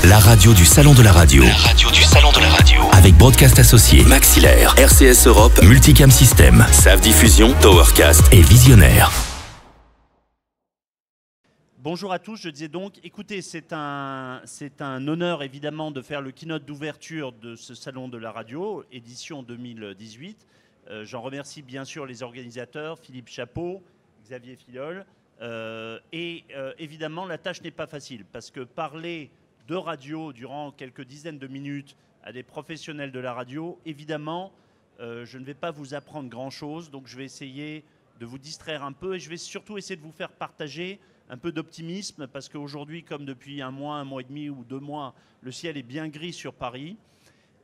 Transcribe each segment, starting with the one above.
La radio du Salon de la Radio. La radio du Salon de la Radio. Avec Broadcast Associé, Maxillaire, RCS Europe, Multicam System, Save Diffusion, Towercast et Visionnaire. Bonjour à tous, je disais donc, écoutez, c'est un honneur évidemment de faire le keynote d'ouverture de ce Salon de la Radio, édition 2018. J'en remercie bien sûr les organisateurs, Philippe Chapeau, Xavier Filol. Évidemment, la tâche n'est pas facile parce que parler de radio durant quelques dizaines de minutes à des professionnels de la radio, évidemment, je ne vais pas vous apprendre grand-chose. Donc je vais essayer de vous distraire un peu et je vais surtout essayer de vous faire partager un peu d'optimisme parce qu'aujourd'hui, comme depuis un mois et demi ou 2 mois, le ciel est bien gris sur Paris.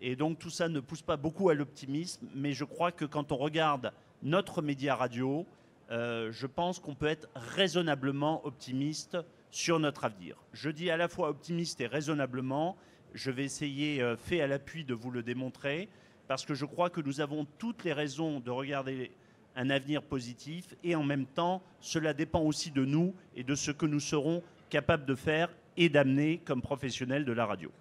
Et donc tout ça ne pousse pas beaucoup à l'optimisme. Mais je crois que quand on regarde notre média radio, je pense qu'on peut être raisonnablement optimiste sur notre avenir. Je dis à la fois optimiste et raisonnablement. Je vais essayer, fait à l'appui, de vous le démontrer parce que je crois que nous avons toutes les raisons de regarder un avenir positif et en même temps, cela dépend aussi de nous et de ce que nous serons capables de faire et d'amener comme professionnels de la radio.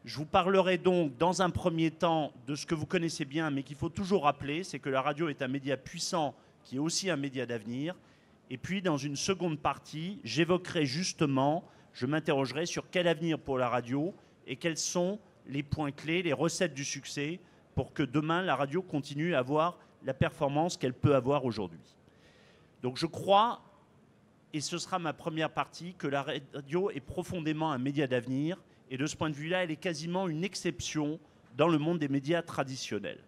Je vous parlerai donc dans un premier temps de ce que vous connaissez bien mais qu'il faut toujours rappeler, c'est que la radio est un média puissant qui est aussi un média d'avenir. Et puis dans une seconde partie, j'évoquerai justement, je m'interrogerai sur quel avenir pour la radio et quels sont les points clés, les recettes du succès pour que demain la radio continue à avoir la performance qu'elle peut avoir aujourd'hui. Donc je crois, et ce sera ma première partie, que la radio est profondément un média d'avenir et de ce point de vue-là, elle est quasiment une exception dans le monde des médias traditionnels.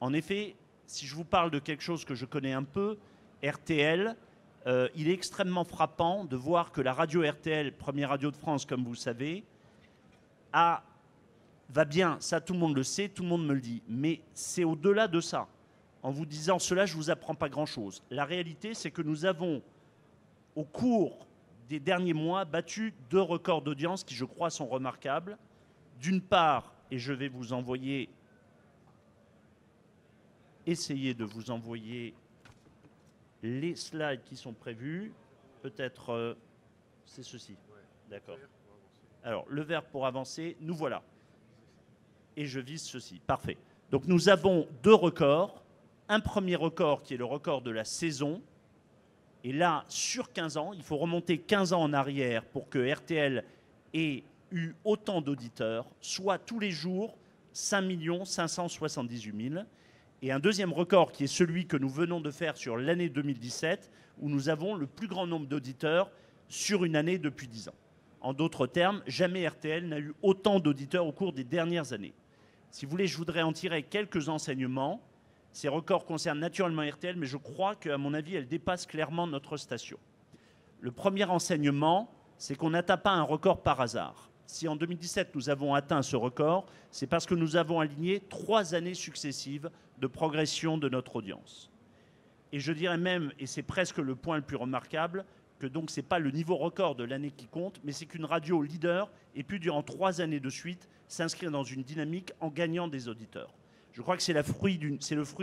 En effet, si je vous parle de quelque chose que je connais un peu, RTL, il est extrêmement frappant de voir que la radio RTL, première radio de France comme vous le savez, va bien, ça tout le monde le sait, tout le monde me le dit, mais c'est au-delà de ça. En vous disant cela, je ne vous apprends pas grand-chose. La réalité, c'est que nous avons, au cours des derniers mois, battu 2 records d'audience qui, je crois, sont remarquables. D'une part, et je vais vous envoyer, essayer de vous envoyer les slides qui sont prévus. Peut-être, c'est ceci. D'accord. Alors, le vert pour avancer, nous voilà. Et je vise ceci. Parfait. Donc, nous avons 2 records. Un premier record qui est le record de la saison. Et là, sur 15 ans, il faut remonter 15 ans en arrière pour que RTL ait eu autant d'auditeurs, soit tous les jours 5 578 000. Et un deuxième record qui est celui que nous venons de faire sur l'année 2017, où nous avons le plus grand nombre d'auditeurs sur une année depuis 10 ans. En d'autres termes, jamais RTL n'a eu autant d'auditeurs au cours des dernières années. Si vous voulez, je voudrais en tirer quelques enseignements. Ces records concernent naturellement RTL, mais je crois qu'à mon avis, elles dépassent clairement notre station. Le premier enseignement, c'est qu'on n'atteint pas un record par hasard. Si en 2017, nous avons atteint ce record, c'est parce que nous avons aligné 3 années successives de progression de notre audience. Et je dirais même, et c'est presque le point le plus remarquable, que donc ce n'est pas le niveau record de l'année qui compte, mais c'est qu'une radio leader ait pu, durant 3 années de suite, s'inscrire dans une dynamique en gagnant des auditeurs. Je crois que c'est le fruit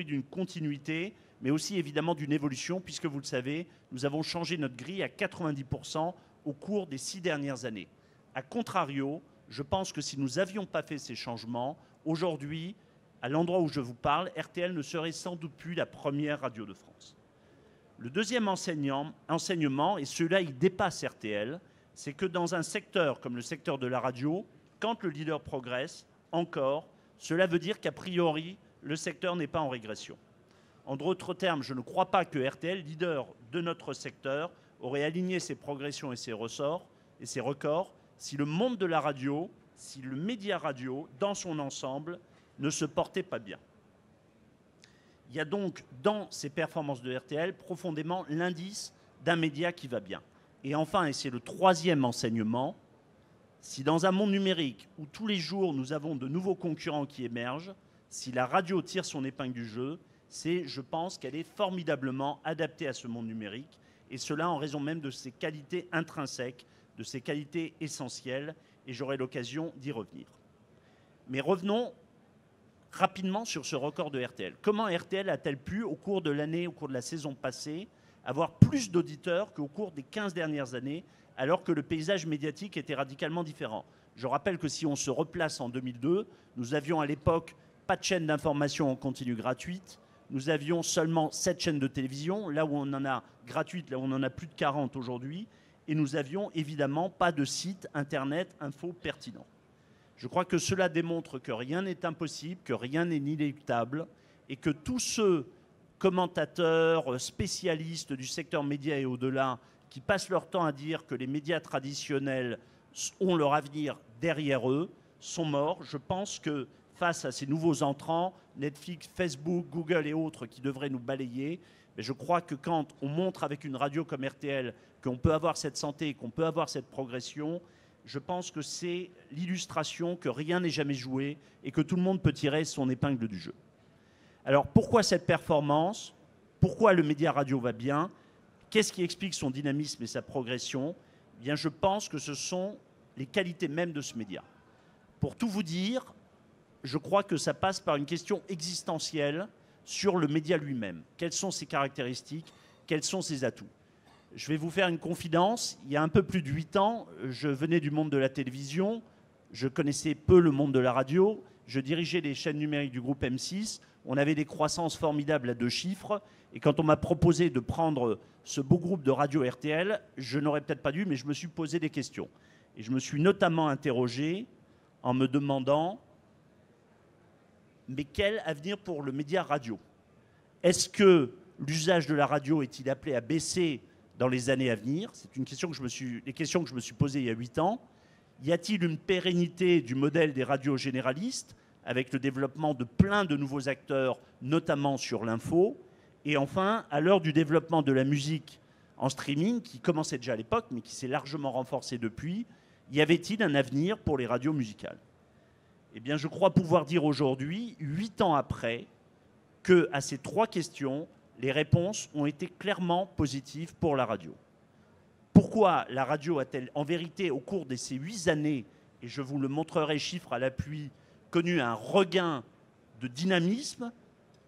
d'une continuité, mais aussi évidemment d'une évolution, puisque vous le savez, nous avons changé notre grille à 90% au cours des 6 dernières années. A contrario, je pense que si nous n'avions pas fait ces changements, aujourd'hui, à l'endroit où je vous parle, RTL ne serait sans doute plus la première radio de France. Le deuxième enseignement, et celui-là il dépasse RTL, c'est que dans un secteur comme le secteur de la radio, quand le leader progresse, encore, cela veut dire qu'a priori, le secteur n'est pas en régression. En d'autres termes, je ne crois pas que RTL, leader de notre secteur, aurait aligné ses progressions et ses ressorts et ses records si le monde de la radio, si le média radio, dans son ensemble, ne se portait pas bien. Il y a donc dans ces performances de RTL profondément l'indice d'un média qui va bien. Et enfin, et c'est le troisième enseignement, si dans un monde numérique où tous les jours nous avons de nouveaux concurrents qui émergent, si la radio tire son épingle du jeu, c'est, je pense, qu'elle est formidablement adaptée à ce monde numérique, et cela en raison même de ses qualités intrinsèques, de ses qualités essentielles, et j'aurai l'occasion d'y revenir. Mais revenons rapidement sur ce record de RTL. Comment RTL a-t-elle pu, au cours de l'année, au cours de la saison passée, avoir plus d'auditeurs qu'au cours des 15 dernières années, alors que le paysage médiatique était radicalement différent. Je rappelle que si on se replace en 2002, nous avions à l'époque pas de chaîne d'information en continu gratuite, nous avions seulement 7 chaînes de télévision, là où on en a gratuites, là où on en a plus de 40 aujourd'hui, et nous avions évidemment pas de site internet info pertinent. Je crois que cela démontre que rien n'est impossible, que rien n'est inéluctable, et que tous ceux commentateurs, spécialistes du secteur média et au-delà, qui passent leur temps à dire que les médias traditionnels ont leur avenir derrière eux, sont morts. Je pense que face à ces nouveaux entrants, Netflix, Facebook, Google et autres qui devraient nous balayer, mais je crois que quand on montre avec une radio comme RTL qu'on peut avoir cette santé, qu'on peut avoir cette progression, je pense que c'est l'illustration que rien n'est jamais joué et que tout le monde peut tirer son épingle du jeu. Alors pourquoi cette performance? Pourquoi le média radio va bien? Qu'est-ce qui explique son dynamisme et sa progression? Eh bien, je pense que ce sont les qualités mêmes de ce média. Pour tout vous dire, je crois que ça passe par une question existentielle sur le média lui-même. Quelles sont ses caractéristiques? Quels sont ses atouts? Je vais vous faire une confidence. Il y a un peu plus de 8 ans, je venais du monde de la télévision. Je connaissais peu le monde de la radio. Je dirigeais les chaînes numériques du groupe M6. On avait des croissances formidables à 2 chiffres. Et quand on m'a proposé de prendre ce beau groupe de radio RTL, je n'aurais peut-être pas dû, mais je me suis posé des questions. Et je me suis notamment interrogé en me demandant, mais quel avenir pour le média radio? Est-ce que l'usage de la radio est-il appelé à baisser dans les années à venir? C'est une question que les questions que je me suis posées il y a 8 ans. Y a-t-il une pérennité du modèle des radios généralistes avec le développement de plein de nouveaux acteurs, notamment sur l'info? Et enfin, à l'heure du développement de la musique en streaming, qui commençait déjà à l'époque, mais qui s'est largement renforcé depuis, y avait-il un avenir pour les radios musicales? Eh bien, je crois pouvoir dire aujourd'hui, 8 ans après, qu'à ces 3 questions, les réponses ont été clairement positives pour la radio. Pourquoi la radio a-t-elle, en vérité, au cours de ces 8 années, et je vous le montrerai chiffres à l'appui, connu un regain de dynamisme?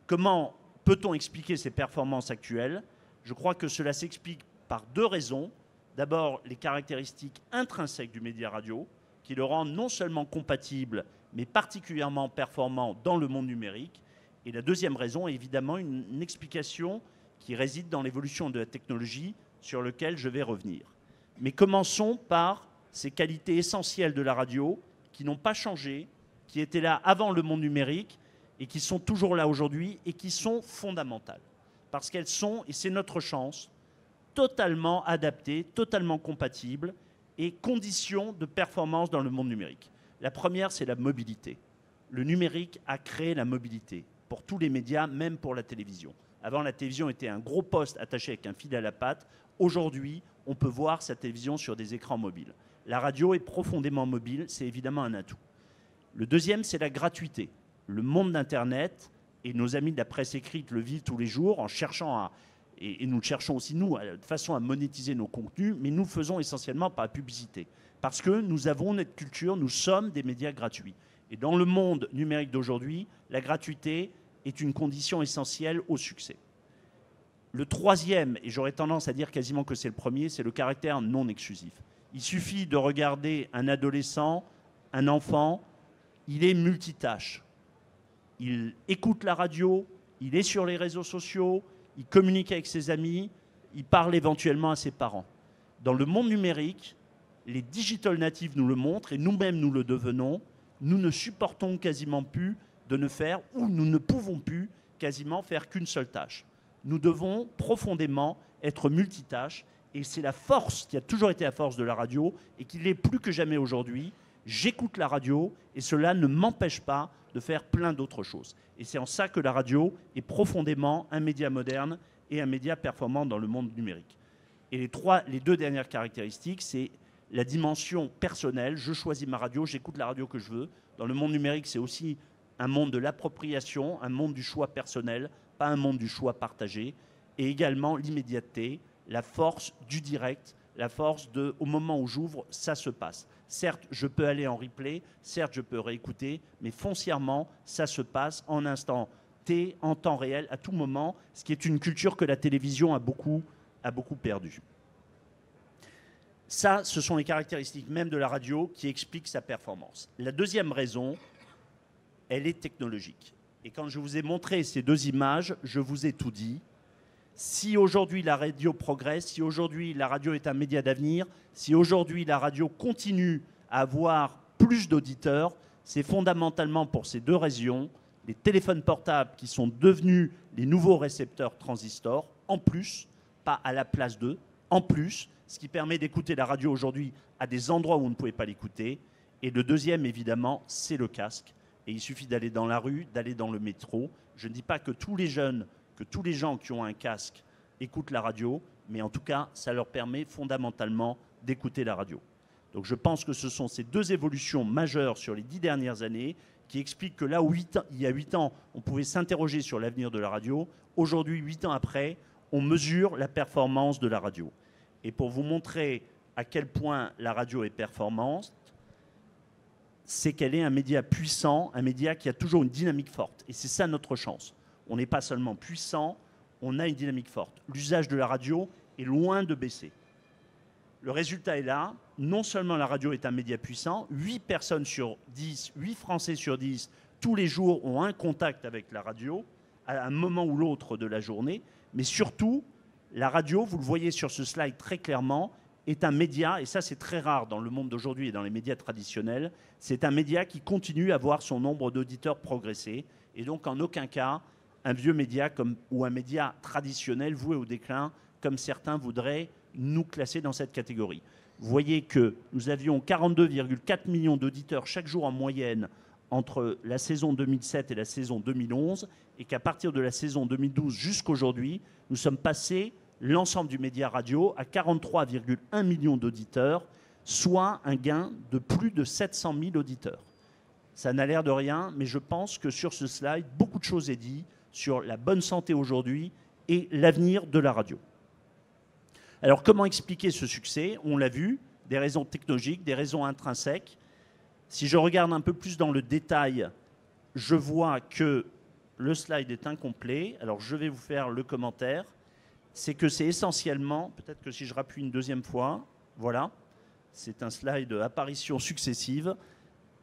Comment peut-on expliquer ces performances actuelles? Je crois que cela s'explique par 2 raisons. D'abord, les caractéristiques intrinsèques du média radio, qui le rendent non seulement compatible, mais particulièrement performant dans le monde numérique. Et la deuxième raison est évidemment une explication qui réside dans l'évolution de la technologie, sur laquelle je vais revenir. Mais commençons par ces qualités essentielles de la radio, qui n'ont pas changé, qui étaient là avant le monde numérique, et qui sont toujours là aujourd'hui, et qui sont fondamentales. Parce qu'elles sont, et c'est notre chance, totalement adaptées, totalement compatibles, et conditions de performance dans le monde numérique. La première, c'est la mobilité. Le numérique a créé la mobilité pour tous les médias, même pour la télévision. Avant, la télévision était un gros poste attaché avec un fil à la patte. Aujourd'hui, on peut voir sa télévision sur des écrans mobiles. La radio est profondément mobile, c'est évidemment un atout. Le deuxième, c'est la gratuité. Le monde d'Internet, et nos amis de la presse écrite le vivent tous les jours en cherchant à, et nous le cherchons aussi nous, de façon à monétiser nos contenus, mais nous le faisons essentiellement par la publicité. Parce que nous avons notre culture, nous sommes des médias gratuits. Et dans le monde numérique d'aujourd'hui, la gratuité est une condition essentielle au succès. Le troisième, et j'aurais tendance à dire quasiment que c'est le premier, c'est le caractère non exclusif. Il suffit de regarder un adolescent, un enfant, il est multitâche. Il écoute la radio, il est sur les réseaux sociaux, il communique avec ses amis, il parle éventuellement à ses parents. Dans le monde numérique, les digital natives nous le montrent et nous-mêmes nous le devenons, nous ne supportons quasiment plus de ne faire, ou nous ne pouvons plus quasiment faire qu'une seule tâche. Nous devons profondément être multitâches et c'est la force qui a toujours été la force de la radio et qui l'est plus que jamais aujourd'hui. J'écoute la radio et cela ne m'empêche pas de faire plein d'autres choses. Et c'est en ça que la radio est profondément un média moderne et un média performant dans le monde numérique. Et les 2 dernières caractéristiques, c'est la dimension personnelle. Je choisis ma radio, j'écoute la radio que je veux. Dans le monde numérique, c'est aussi un monde de l'appropriation, un monde du choix personnel, pas un monde du choix partagé. Et également l'immédiateté, la force du direct, la force de, au moment où j'ouvre, ça se passe. Certes, je peux aller en replay, certes, je peux réécouter, mais foncièrement, ça se passe en instant T, en temps réel, à tout moment, ce qui est une culture que la télévision a beaucoup perdue. Ça, ce sont les caractéristiques même de la radio qui expliquent sa performance. La deuxième raison, elle est technologique. Et quand je vous ai montré ces deux images, je vous ai tout dit. Si aujourd'hui la radio progresse, si aujourd'hui la radio est un média d'avenir, si aujourd'hui la radio continue à avoir plus d'auditeurs, c'est fondamentalement pour ces deux raisons, les téléphones portables qui sont devenus les nouveaux récepteurs transistors, en plus, pas à la place d'eux, en plus, ce qui permet d'écouter la radio aujourd'hui à des endroits où on ne pouvait pas l'écouter. Et le deuxième, évidemment, c'est le casque. Et il suffit d'aller dans la rue, d'aller dans le métro. Je ne dis pas que tous les jeunes, que tous les gens qui ont un casque écoutent la radio, mais en tout cas, ça leur permet fondamentalement d'écouter la radio. Donc je pense que ce sont ces deux évolutions majeures sur les 10 dernières années qui expliquent que là où il y a 8 ans, on pouvait s'interroger sur l'avenir de la radio, aujourd'hui, 8 ans après, on mesure la performance de la radio. Et pour vous montrer à quel point la radio est performante, c'est qu'elle est un média puissant, un média qui a toujours une dynamique forte. Et c'est ça notre chance. On n'est pas seulement puissant, on a une dynamique forte. L'usage de la radio est loin de baisser. Le résultat est là. Non seulement la radio est un média puissant, 8 personnes sur 10, 8 Français sur 10, tous les jours ont un contact avec la radio, à un moment ou l'autre de la journée, mais surtout, la radio, vous le voyez sur ce slide très clairement, est un média, et ça c'est très rare dans le monde d'aujourd'hui et dans les médias traditionnels, c'est un média qui continue à voir son nombre d'auditeurs progresser, et donc en aucun cas un vieux média ou un média traditionnel voué au déclin, comme certains voudraient nous classer dans cette catégorie. Vous voyez que nous avions 42,4 millions d'auditeurs chaque jour en moyenne entre la saison 2007 et la saison 2011, et qu'à partir de la saison 2012 jusqu'aujourd'hui, nous sommes passés l'ensemble du média radio à 43,1 millions d'auditeurs, soit un gain de plus de 700 000 auditeurs. Ça n'a l'air de rien, mais je pense que sur ce slide, beaucoup de choses est dit sur la bonne santé aujourd'hui et l'avenir de la radio. Alors comment expliquer ce succès? On l'a vu, des raisons technologiques, des raisons intrinsèques. Si je regarde un peu plus dans le détail, je vois que le slide est incomplet. Alors je vais vous faire le commentaire. C'est que c'est essentiellement, peut-être que si je rappuie une deuxième fois, voilà, c'est un slide apparition successive.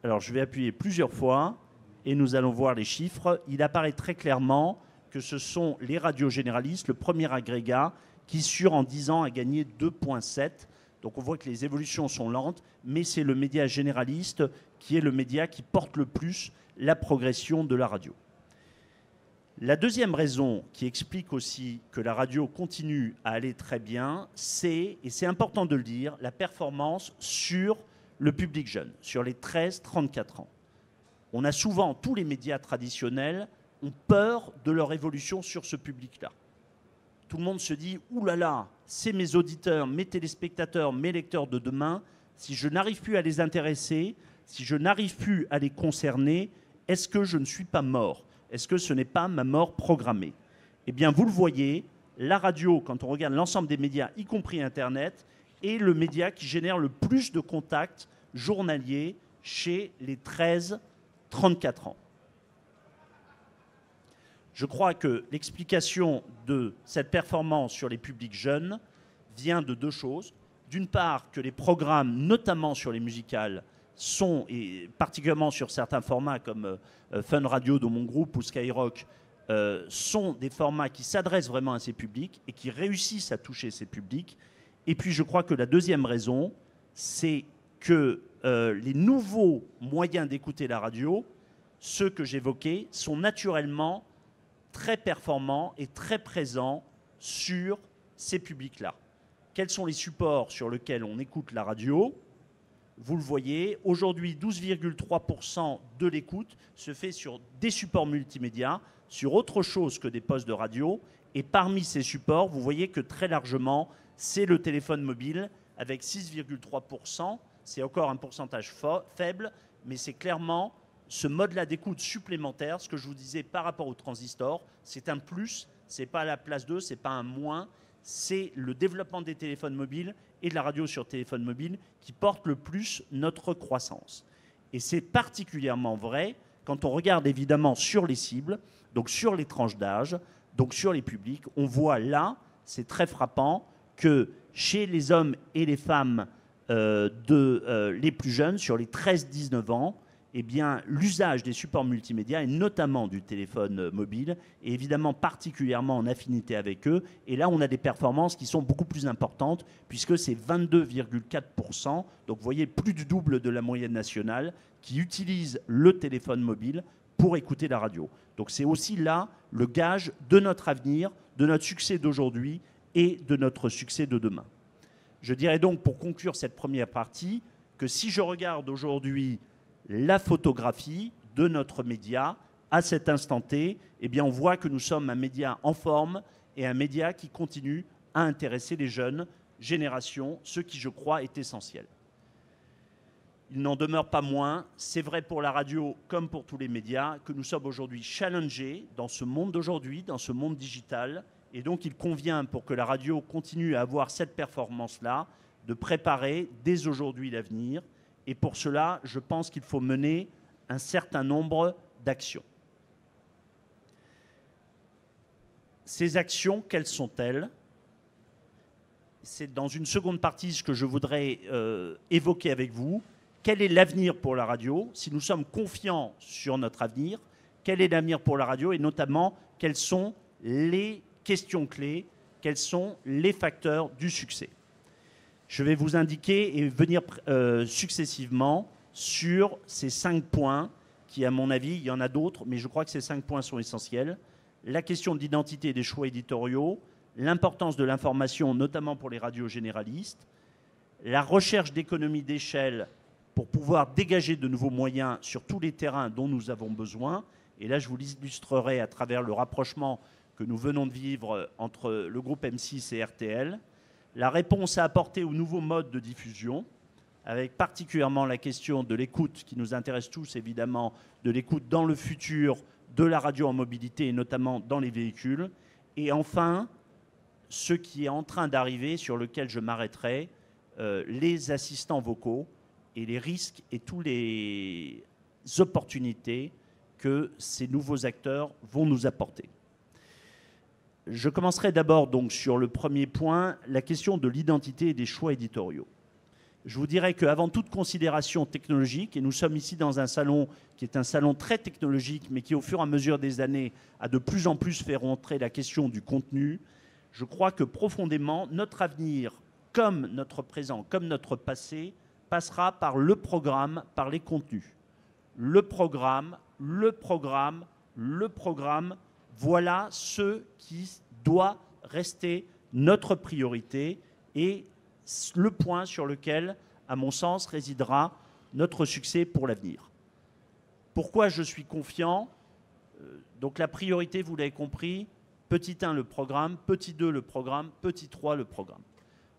Alors je vais appuyer plusieurs fois et nous allons voir les chiffres. Il apparaît très clairement que ce sont les radios généralistes, le premier agrégat, qui sur en 10 ans a gagné 2,7. Donc on voit que les évolutions sont lentes, mais c'est le média généraliste qui est le média qui porte le plus la progression de la radio. La deuxième raison qui explique aussi que la radio continue à aller très bien, c'est, et c'est important de le dire, la performance sur le public jeune, sur les 13-34 ans. On a souvent, tous les médias traditionnels ont peur de leur évolution sur ce public-là. Tout le monde se dit « Ouh là là, c'est mes auditeurs, mes téléspectateurs, mes lecteurs de demain. Si je n'arrive plus à les intéresser, si je n'arrive plus à les concerner, est-ce que je ne suis pas mort ? Est-ce que ce n'est pas ma mort programmée ?» Eh bien, vous le voyez, la radio, quand on regarde l'ensemble des médias, y compris Internet, est le média qui génère le plus de contacts journaliers chez les 13-34 ans. Je crois que l'explication de cette performance sur les publics jeunes vient de deux choses. D'une part, que les programmes, notamment sur les musicales, sont, et particulièrement sur certains formats comme Fun Radio de mon groupe ou Skyrock, sont des formats qui s'adressent vraiment à ces publics et qui réussissent à toucher ces publics. Et puis je crois que la deuxième raison, c'est que les nouveaux moyens d'écouter la radio, ceux que j'évoquais, sont naturellement très performants et très présents sur ces publics-là. Quels sont les supports sur lesquels on écoute la radio ? Vous le voyez, aujourd'hui, 12,3% de l'écoute se fait sur des supports multimédia, sur autre chose que des postes de radio. Et parmi ces supports, vous voyez que très largement, c'est le téléphone mobile avec 6,3%. C'est encore un pourcentage faible, mais c'est clairement ce mode-là d'écoute supplémentaire, ce que je vous disais par rapport au transistor, c'est un plus, ce n'est pas à la place d'eux, ce n'est pas un moins, c'est le développement des téléphones mobiles et de la radio sur téléphone mobile qui porte le plus notre croissance. Et c'est particulièrement vrai quand on regarde évidemment sur les cibles, donc sur les tranches d'âge, donc sur les publics, on voit là, c'est très frappant, que chez les hommes et les femmes les plus jeunes, sur les 13-19 ans, eh bien, l'usage des supports multimédia, et notamment du téléphone mobile, est évidemment particulièrement en affinité avec eux. Et là, on a des performances qui sont beaucoup plus importantes, puisque c'est 22,4%. Donc, vous voyez, plus du double de la moyenne nationale qui utilise le téléphone mobile pour écouter la radio. Donc, c'est aussi là le gage de notre avenir, de notre succès d'aujourd'hui et de notre succès de demain. Je dirais donc, pour conclure cette première partie, que si je regarde aujourd'hui la photographie de notre média à cet instant T, eh bien on voit que nous sommes un média en forme et un média qui continue à intéresser les jeunes générations, ce qui, je crois, est essentiel. Il n'en demeure pas moins, c'est vrai pour la radio comme pour tous les médias, que nous sommes aujourd'hui challengés dans ce monde d'aujourd'hui, dans ce monde digital. Et donc, il convient, pour que la radio continue à avoir cette performance-là, de préparer dès aujourd'hui l'avenir. Et pour cela, je pense qu'il faut mener un certain nombre d'actions. Ces actions, quelles sont-elles? C'est dans une seconde partie ce que je voudrais évoquer avec vous. Quel est l'avenir pour la radio? Si nous sommes confiants sur notre avenir, quel est l'avenir pour la radio? Et notamment, quelles sont les questions clés? Quels sont les facteurs du succès? Je vais vous indiquer et venir successivement sur ces 5 points qui, à mon avis, il y en a d'autres, mais je crois que ces 5 points sont essentiels. La question de l'identité et des choix éditoriaux, l'importance de l'information, notamment pour les radios généralistes, la recherche d'économies d'échelle pour pouvoir dégager de nouveaux moyens sur tous les terrains dont nous avons besoin. Et là, je vous l'illustrerai à travers le rapprochement que nous venons de vivre entre le groupe M6 et RTL. La réponse à apporter aux nouveaux modes de diffusion, avec particulièrement la question de l'écoute qui nous intéresse tous évidemment, de l'écoute dans le futur de la radio en mobilité et notamment dans les véhicules. Et enfin, ce qui est en train d'arriver, sur lequel je m'arrêterai, les assistants vocaux et les risques et toutes les opportunités que ces nouveaux acteurs vont nous apporter. Je commencerai d'abord donc sur le premier point, la question de l'identité et des choix éditoriaux. Je vous dirais qu'avant toute considération technologique, et nous sommes ici dans un salon qui est un salon très technologique, mais qui au fur et à mesure des années a de plus en plus fait rentrer la question du contenu, je crois que profondément, notre avenir, comme notre présent, comme notre passé, passera par le programme, par les contenus. Le programme, voilà ce qui doit rester notre priorité et le point sur lequel, à mon sens, résidera notre succès pour l'avenir. Pourquoi je suis confiant? Donc la priorité, vous l'avez compris, petit 1 le programme, petit 2 le programme, petit 3 le programme.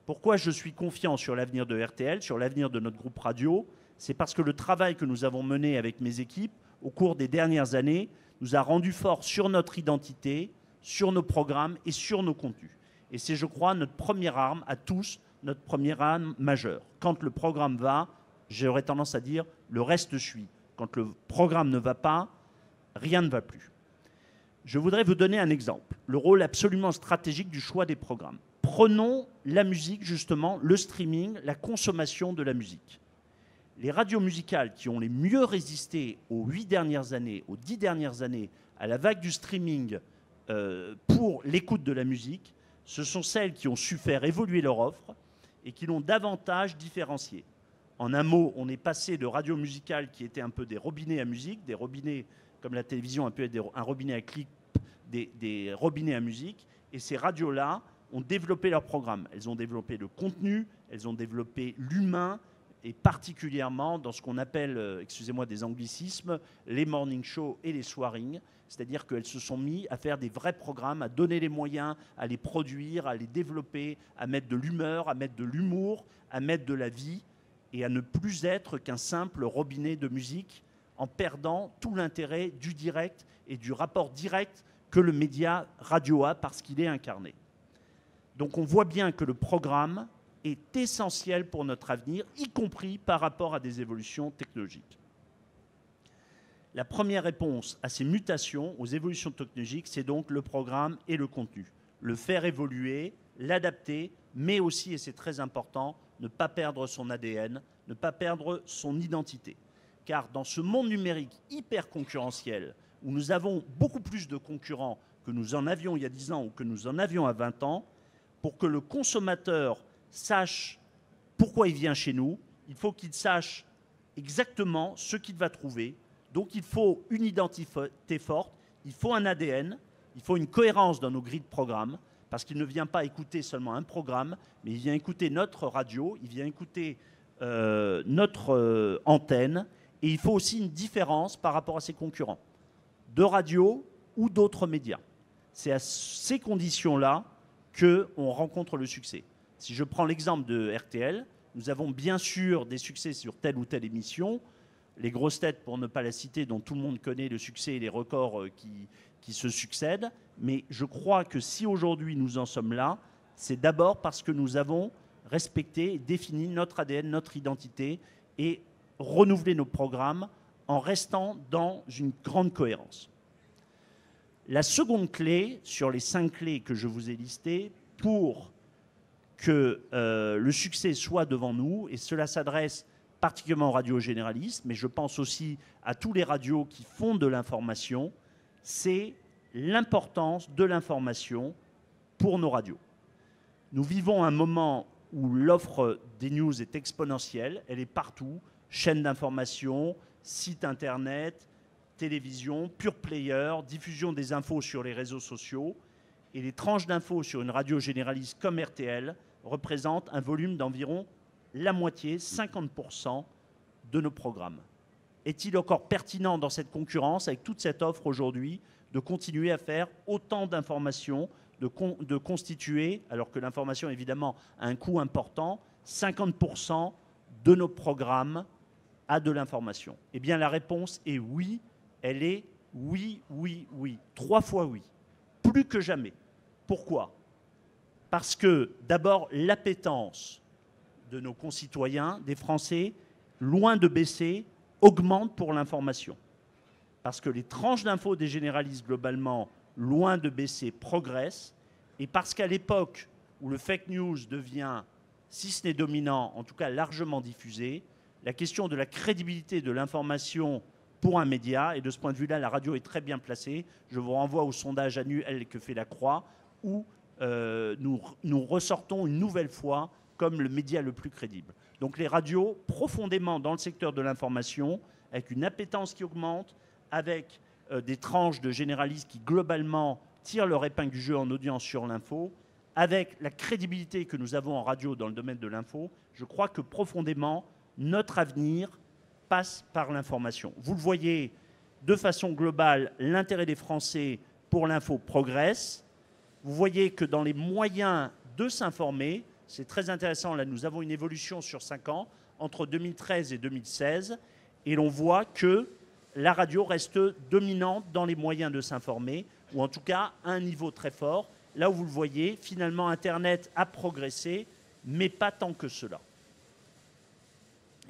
Pourquoi je suis confiant sur l'avenir de RTL, sur l'avenir de notre groupe radio? C'est parce que le travail que nous avons mené avec mes équipes au cours des dernières années nous a rendu forts sur notre identité, sur nos programmes et sur nos contenus. Et c'est, je crois, notre première arme à tous, notre première arme majeure. Quand le programme va, j'aurais tendance à dire, le reste suit. Quand le programme ne va pas, rien ne va plus. Je voudrais vous donner un exemple, le rôle absolument stratégique du choix des programmes. Prenons la musique, justement, le streaming, la consommation de la musique. Les radios musicales qui ont les mieux résisté aux 8 dernières années, aux 10 dernières années, à la vague du streaming pour l'écoute de la musique, ce sont celles qui ont su faire évoluer leur offre et qui l'ont davantage différenciée. En un mot, on est passé de radios musicales qui étaient un peu des robinets à musique, des robinets comme la télévision, un robinet à clip, des robinets à musique, et ces radios-là ont développé leur programme. Elles ont développé le contenu, elles ont développé l'humain, et particulièrement dans ce qu'on appelle, excusez-moi des anglicismes, les morning shows et les soirings, c'est-à-dire qu'elles se sont mis à faire des vrais programmes, à donner les moyens, à les produire, à les développer, à mettre de l'humeur, à mettre de l'humour, à mettre de la vie, et à ne plus être qu'un simple robinet de musique, en perdant tout l'intérêt du direct et du rapport direct que le média radio a parce qu'il est incarné. Donc on voit bien que le programme est essentiel pour notre avenir, y compris par rapport à des évolutions technologiques. La première réponse à ces mutations, aux évolutions technologiques, c'est donc le programme et le contenu. Le faire évoluer, l'adapter, mais aussi, et c'est très important, ne pas perdre son ADN, ne pas perdre son identité. Car dans ce monde numérique hyper concurrentiel, où nous avons beaucoup plus de concurrents que nous en avions il y a 10 ans ou que nous en avions à 20 ans, pour que le consommateur sache pourquoi il vient chez nous, il faut qu'il sache exactement ce qu'il va trouver. Donc il faut une identité forte, il faut un ADN, il faut une cohérence dans nos grilles de programme, parce qu'il ne vient pas écouter seulement un programme, mais il vient écouter notre radio, il vient écouter notre antenne, et il faut aussi une différence par rapport à ses concurrents, de radio ou d'autres médias. C'est à ces conditions-là qu'on rencontre le succès. Si je prends l'exemple de RTL, nous avons bien sûr des succès sur telle ou telle émission. Les grosses têtes, pour ne pas la citer, dont tout le monde connaît le succès et les records qui se succèdent. Mais je crois que si aujourd'hui nous en sommes là, c'est d'abord parce que nous avons respecté et défini notre ADN, notre identité et renouvelé nos programmes en restant dans une grande cohérence. La seconde clé, sur les 5 clés que je vous ai listées, pour que le succès soit devant nous, et cela s'adresse particulièrement aux radios généralistes, mais je pense aussi à tous les radios qui font de l'information, c'est l'importance de l'information pour nos radios. Nous vivons un moment où l'offre des news est exponentielle, elle est partout, chaînes d'information, sites internet, télévision, pure player, diffusion des infos sur les réseaux sociaux, et les tranches d'infos sur une radio généraliste comme RTL représentent un volume d'environ la moitié, 50% de nos programmes. Est-il encore pertinent dans cette concurrence, avec toute cette offre aujourd'hui, de continuer à faire autant d'informations, de constituer, alors que l'information évidemment a un coût important, 50% de nos programmes à de l'information? Eh bien la réponse est oui, elle est oui, oui, oui, 3 fois oui, plus que jamais. Pourquoi? Parce que d'abord l'appétence de nos concitoyens, des Français, loin de baisser, augmente pour l'information. Parce que les tranches d'infos des généralistes, globalement, loin de baisser, progressent. Et parce qu'à l'époque où le fake news devient, si ce n'est dominant, en tout cas largement diffusé, la question de la crédibilité de l'information pour un média, et de ce point de vue-là, la radio est très bien placée. Je vous renvoie au sondage annuel que fait la Croix, où nous ressortons une nouvelle fois comme le média le plus crédible. Donc les radios, profondément dans le secteur de l'information, avec une appétence qui augmente, avec des tranches de généralistes qui globalement tirent leur épingle du jeu en audience sur l'info, avec la crédibilité que nous avons en radio dans le domaine de l'info, je crois que profondément, notre avenir passe par l'information. Vous le voyez, de façon globale, l'intérêt des Français pour l'info progresse. Vous voyez que dans les moyens de s'informer, c'est très intéressant, là nous avons une évolution sur 5 ans, entre 2013 et 2016, et l'on voit que la radio reste dominante dans les moyens de s'informer, ou en tout cas à un niveau très fort. Là où vous le voyez, finalement Internet a progressé, mais pas tant que cela.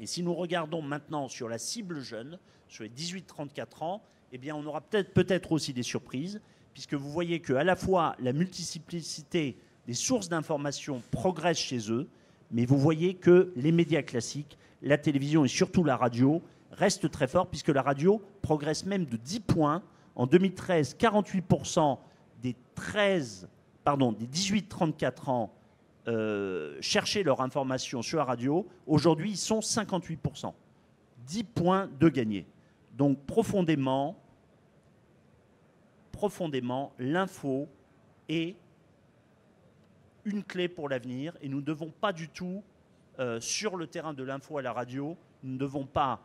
Et si nous regardons maintenant sur la cible jeune, sur les 18-34 ans, eh bien on aura peut-être aussi des surprises, puisque vous voyez qu'à la fois la multiplicité des sources d'information progresse chez eux, mais vous voyez que les médias classiques, la télévision et surtout la radio, restent très forts, puisque la radio progresse même de 10 points. En 2013, 48% des 18-34 ans cherchaient leur information sur la radio. Aujourd'hui, ils sont 58%. 10 points de gagné. Donc profondément, l'info est une clé pour l'avenir, et nous ne devons pas du tout, sur le terrain de l'info à la radio, nous ne devons pas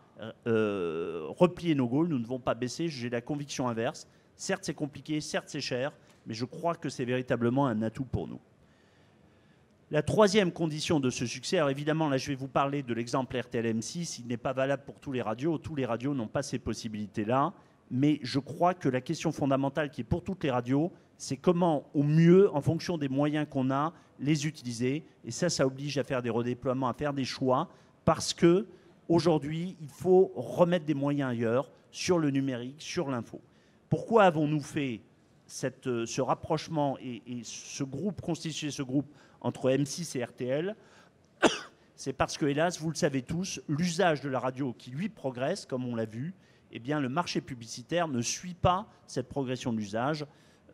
replier nos goals, nous ne devons pas baisser. J'ai la conviction inverse. Certes, c'est compliqué, certes, c'est cher, mais je crois que c'est véritablement un atout pour nous. La troisième condition de ce succès, alors évidemment, là, je vais vous parler de l'exemple RTL-M6. Il n'est pas valable pour tous les radios. Tous les radios n'ont pas ces possibilités-là. Mais je crois que la question fondamentale qui est pour toutes les radios, c'est comment, au mieux, en fonction des moyens qu'on a, les utiliser. Et ça oblige à faire des redéploiements, à faire des choix, parce que aujourd'hui, il faut remettre des moyens ailleurs, sur le numérique, sur l'info. Pourquoi avons-nous fait ce rapprochement et constitué ce groupe entre M6 et RTL? C'est parce que, hélas, vous le savez tous, l'usage de la radio qui, lui, progresse, comme on l'a vu, eh bien, le marché publicitaire ne suit pas cette progression de l'usage.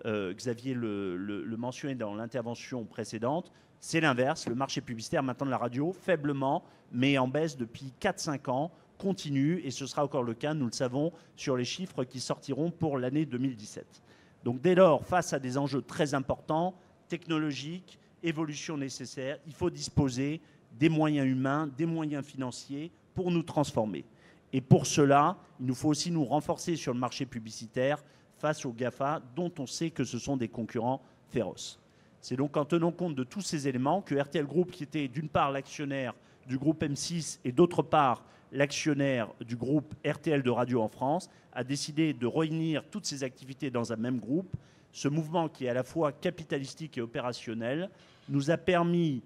Xavier le mentionnait dans l'intervention précédente. C'est l'inverse. Le marché publicitaire, maintenant de la radio, faiblement, mais en baisse depuis 4-5 ans, continue, et ce sera encore le cas, nous le savons, sur les chiffres qui sortiront pour l'année 2017. Donc dès lors, face à des enjeux très importants, technologiques, évolution nécessaire, il faut disposer des moyens humains, des moyens financiers pour nous transformer. Et pour cela, il nous faut aussi nous renforcer sur le marché publicitaire face aux GAFA, dont on sait que ce sont des concurrents féroces. C'est donc en tenant compte de tous ces éléments que RTL Group, qui était d'une part l'actionnaire du groupe M6 et d'autre part l'actionnaire du groupe RTL de Radio en France, a décidé de réunir toutes ces activités dans un même groupe. Ce mouvement qui est à la fois capitalistique et opérationnel nous a permis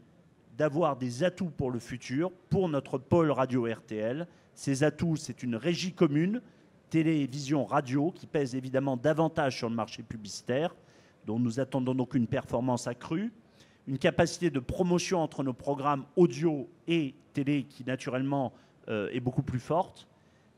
d'avoir des atouts pour le futur, pour notre pôle radio RTL. Ces atouts, c'est une régie commune, télévision, radio, qui pèse évidemment davantage sur le marché publicitaire, dont nous attendons donc une performance accrue, une capacité de promotion entre nos programmes audio et télé qui naturellement est beaucoup plus forte,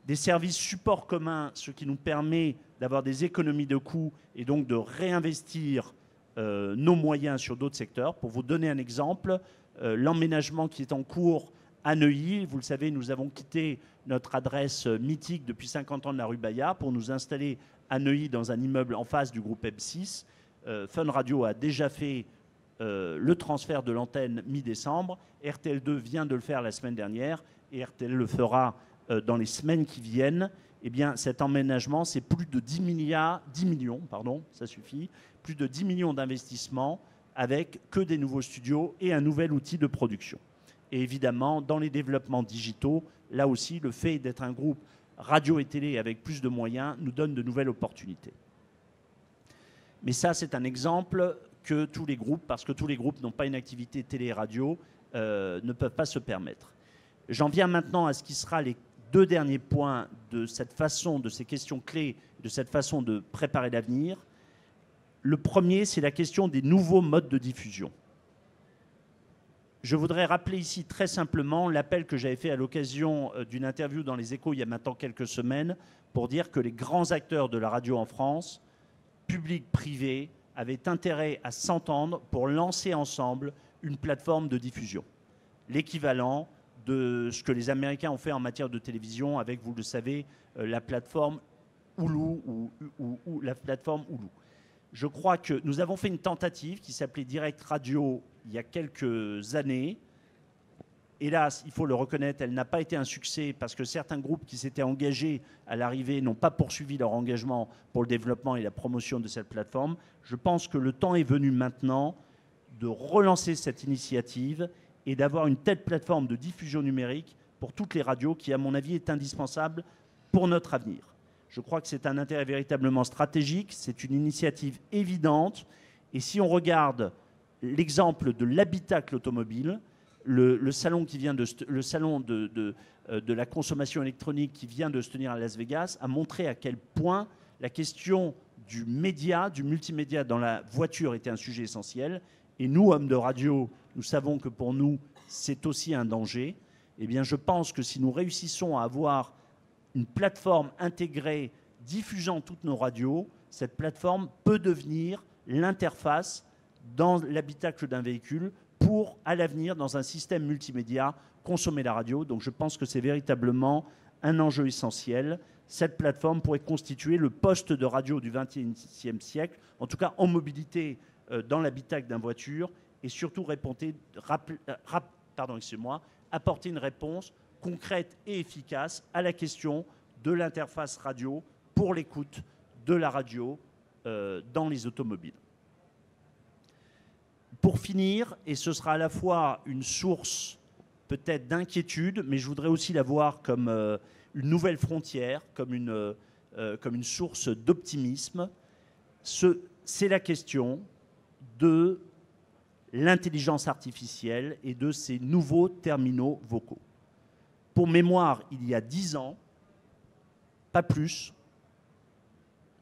des services supports communs, ce qui nous permet d'avoir des économies de coûts et donc de réinvestir nos moyens sur d'autres secteurs. Pour vous donner un exemple, l'emménagement qui est en cours à Neuilly, vous le savez, nous avons quitté notre adresse mythique depuis 50 ans de la rue Bayard pour nous installer à Neuilly dans un immeuble en face du groupe M6. Fun Radio a déjà fait le transfert de l'antenne mi-décembre. RTL2 vient de le faire la semaine dernière et RTL le fera dans les semaines qui viennent. Eh bien, cet emménagement, c'est plus de 10 millions, ça suffit, plus de 10 millions d'investissements avec que des nouveaux studios et un nouvel outil de production. Et évidemment, dans les développements digitaux, là aussi, le fait d'être un groupe radio et télé avec plus de moyens nous donne de nouvelles opportunités. Mais ça, c'est un exemple que tous les groupes, parce que tous les groupes n'ont pas une activité télé et radio, ne peuvent pas se permettre. J'en viens maintenant à ce qui sera les deux derniers points de cette façon, de ces questions clés, de cette façon de préparer l'avenir. Le premier, c'est la question des nouveaux modes de diffusion. Je voudrais rappeler ici très simplement l'appel que j'avais fait à l'occasion d'une interview dans Les Échos il y a maintenant quelques semaines pour dire que les grands acteurs de la radio en France, publics, privés, avaient intérêt à s'entendre pour lancer ensemble une plateforme de diffusion. L'équivalent de ce que les Américains ont fait en matière de télévision avec, vous le savez, la plateforme Hulu ou la plateforme Hulu. Je crois que nous avons fait une tentative qui s'appelait Direct Radio il y a quelques années. Hélas, il faut le reconnaître, elle n'a pas été un succès parce que certains groupes qui s'étaient engagés à l'arrivée n'ont pas poursuivi leur engagement pour le développement et la promotion de cette plateforme. Je pense que le temps est venu maintenant de relancer cette initiative et d'avoir une telle plateforme de diffusion numérique pour toutes les radios qui, à mon avis, est indispensable pour notre avenir. Je crois que c'est un intérêt véritablement stratégique, c'est une initiative évidente. Et si on regarde l'exemple de l'habitacle automobile, le salon de la consommation électronique qui vient de se tenir à Las Vegas a montré à quel point la question du média, du multimédia dans la voiture était un sujet essentiel. Et nous, hommes de radio, nous savons que pour nous, c'est aussi un danger. Eh bien, je pense que si nous réussissons à avoir une plateforme intégrée diffusant toutes nos radios, cette plateforme peut devenir l'interface dans l'habitacle d'un véhicule pour, à l'avenir, dans un système multimédia, consommer la radio. Donc je pense que c'est véritablement un enjeu essentiel. Cette plateforme pourrait constituer le poste de radio du XXe siècle, en tout cas en mobilité dans l'habitacle d'une voiture, et surtout apporter une réponse concrète et efficace à la question de l'interface radio pour l'écoute de la radio dans les automobiles. Pour finir, et ce sera à la fois une source peut-être d'inquiétude, mais je voudrais aussi la voir comme une nouvelle frontière, comme une source d'optimisme, c'est la question de l'intelligence artificielle et de ces nouveaux terminaux vocaux. Pour mémoire, il y a 10 ans, pas plus,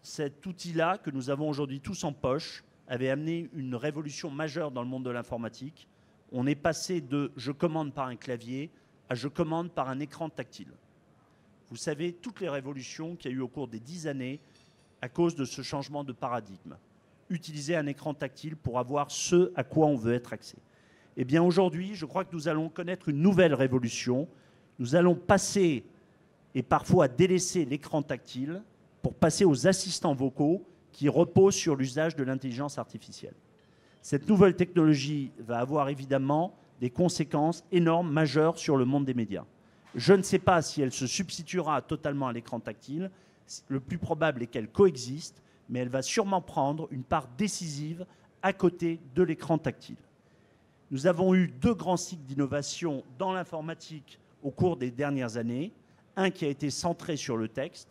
cet outil-là que nous avons aujourd'hui tous en poche avait amené une révolution majeure dans le monde de l'informatique. On est passé de « je commande par un clavier » à « je commande par un écran tactile ». Vous savez, toutes les révolutions qu'il y a eu au cours des 10 années à cause de ce changement de paradigme. Utiliser un écran tactile pour avoir ce à quoi on veut être axé. Eh bien aujourd'hui, je crois que nous allons connaître une nouvelle révolution. Nous allons passer, et parfois délaisser l'écran tactile, pour passer aux assistants vocaux qui reposent sur l'usage de l'intelligence artificielle. Cette nouvelle technologie va avoir évidemment des conséquences énormes, majeures sur le monde des médias. Je ne sais pas si elle se substituera totalement à l'écran tactile. Le plus probable est qu'elle coexiste, mais elle va sûrement prendre une part décisive à côté de l'écran tactile. Nous avons eu 2 grands cycles d'innovation dans l'informatique au cours des dernières années. Un qui a été centré sur le texte,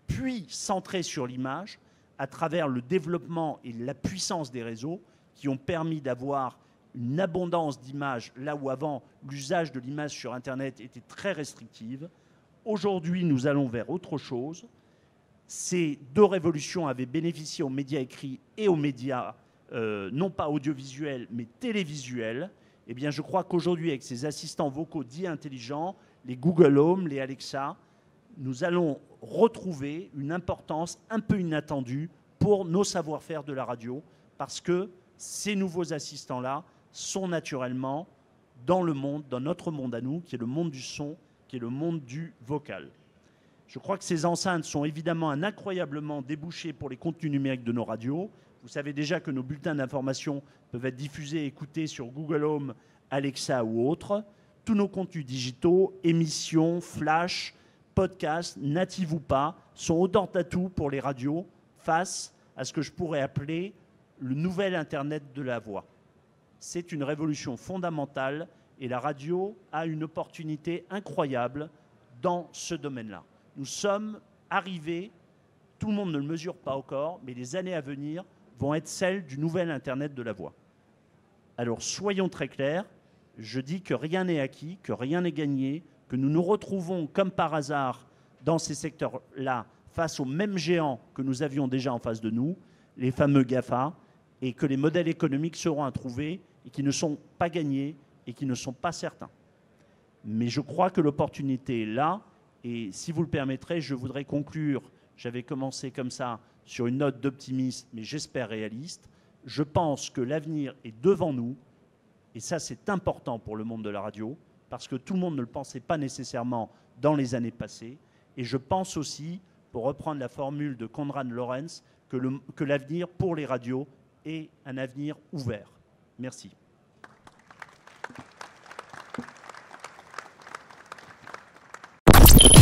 puis centré sur l'image, à travers le développement et la puissance des réseaux qui ont permis d'avoir une abondance d'images, là où avant l'usage de l'image sur Internet était très restrictive. Aujourd'hui, nous allons vers autre chose. Ces 2 révolutions avaient bénéficié aux médias écrits et aux médias non pas audiovisuels, mais télévisuels. Eh bien, je crois qu'aujourd'hui, avec ces assistants vocaux dits intelligents, les Google Home, les Alexa, nous allons retrouver une importance un peu inattendue pour nos savoir-faire de la radio, parce que ces nouveaux assistants-là sont naturellement dans le monde, dans notre monde à nous, qui est le monde du son, qui est le monde du vocal. Je crois que ces enceintes sont évidemment un incroyablement débouché pour les contenus numériques de nos radios. Vous savez déjà que nos bulletins d'information peuvent être diffusés et écoutés sur Google Home, Alexa ou autres. Tous nos contenus digitaux, émissions, flash, podcasts, natifs ou pas, sont autant d'atouts pour les radios face à ce que je pourrais appeler le nouvel Internet de la voix. C'est une révolution fondamentale et la radio a une opportunité incroyable dans ce domaine-là. Nous sommes arrivés, tout le monde ne le mesure pas encore, mais les années à venir vont être celles du nouvel Internet de la voix. Alors soyons très clairs, je dis que rien n'est acquis, que rien n'est gagné, que nous nous retrouvons comme par hasard dans ces secteurs-là face aux mêmes géants que nous avions déjà en face de nous, les fameux GAFA, et que les modèles économiques seront à trouver et qui ne sont pas gagnés et qui ne sont pas certains. Mais je crois que l'opportunité est là, et si vous le permettrez, je voudrais conclure. J'avais commencé comme ça sur une note d'optimisme, mais j'espère réaliste. Je pense que l'avenir est devant nous, et ça c'est important pour le monde de la radio, parce que tout le monde ne le pensait pas nécessairement dans les années passées. Et je pense aussi, pour reprendre la formule de Konrad Lorenz, que l'avenir pour les radios est un avenir ouvert. Merci.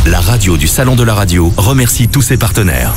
La radio du Salon de la Radio remercie tous ses partenaires.